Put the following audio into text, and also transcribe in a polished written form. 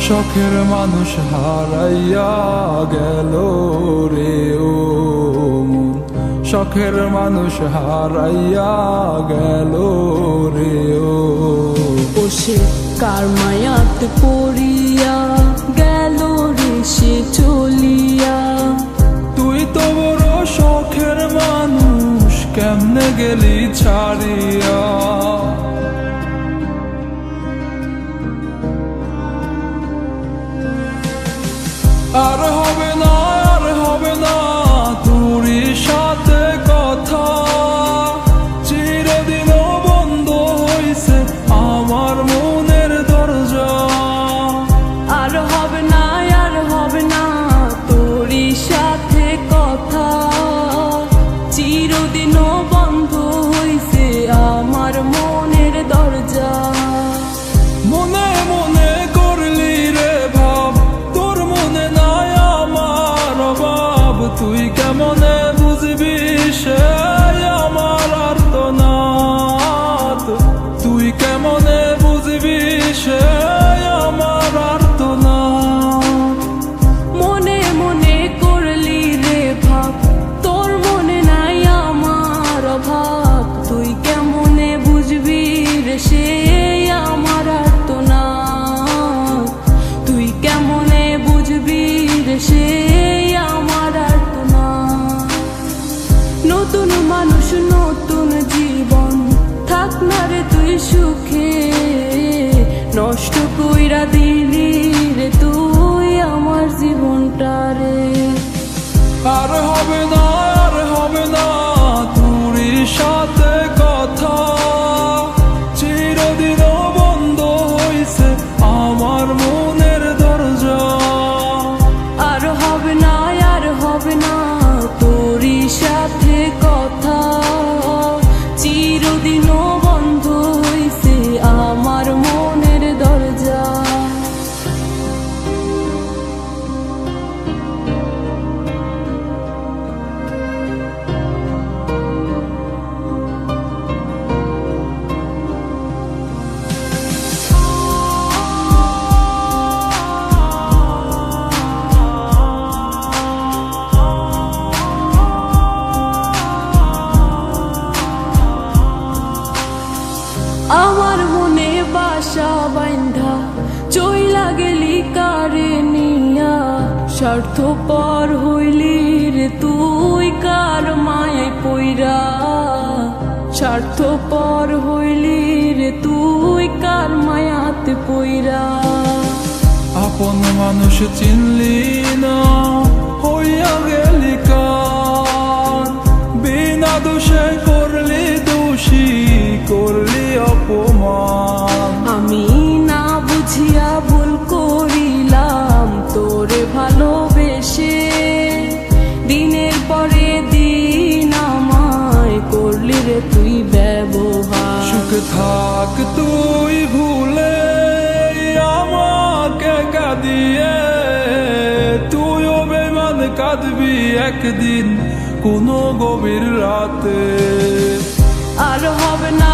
শখের মানুষ হারাইয়া গেল রে ও মন, শখের মানুষ হারাইয়া গেল রে ও। সে কার মায়াতে পড়িয়া গেল রে সে চলিয়া। তুই তো বড় শখের মানুষ, কেমনে গেলি ছাড়িয়া। আর হবে না, আর হবে না তোরই সাথে কথা, চিরদিনও বন্ধ হইছে আমার মনের দরজা। আর হবে না, আর হবে না তোরই সাথে কথা, চিরদিনও বন্ধ হইছে আমার মনের দরজা। মনে মনে করলি রে ভাব, তোর মনে নাই আমার অভাব। তুই কেমনে বুঝবি সে আমার আর্তনাদ, তুই কেমনে বুঝবি সে আমার আর্তনাদ। মনে মনে করলি রে ভাব, তোর মনে নাই আমার অভাব। তুই কেমনে বুঝবি রে সে আমার আর্তনাদ, তুই কেমনে বুঝবি রে সে আমার আর্তনাদ। নতুন মানুষ নতুন জীবন, থাক না রে তুই সুখে, নষ্ট কইরা দিলি রে তুই আমার জীবনটা রে। আর হবে না, আর হবে না তোরই সাথে কথা, চিরদিনও বন্ধ হইছে আমার মনের দরজা। আর হবে না, আর হবে না তোরই সাথে কথা, চিরদিনও বন্ধ হইছে আমার মনের দরজা। আমার মনে বাসা বাইন্ধা চইলা গেলি কারে নিয়া, স্বার্থপর হইলি রে তুই কার মায়ায় পইরা। স্বার্থপর হইলি রে তুই কার মায়াতে পইরা। আপন মানুষ চিনলি না, হইয়া গেলি কার। বিনা দোষে করলি দোষী, করলি অপমান। আমি না বুঝিয়া ভুল করিলাম তোরে ভালোবেসে, দিনের পরে দিন আমায় করলি রে তুই ব্যবহার। সুখে থাক তুই ভুলে আমাকে কাঁদিয়ে, তুইও বেমান কাঁদবি একদিন কোনো গভীর রাতে। আর হবে না,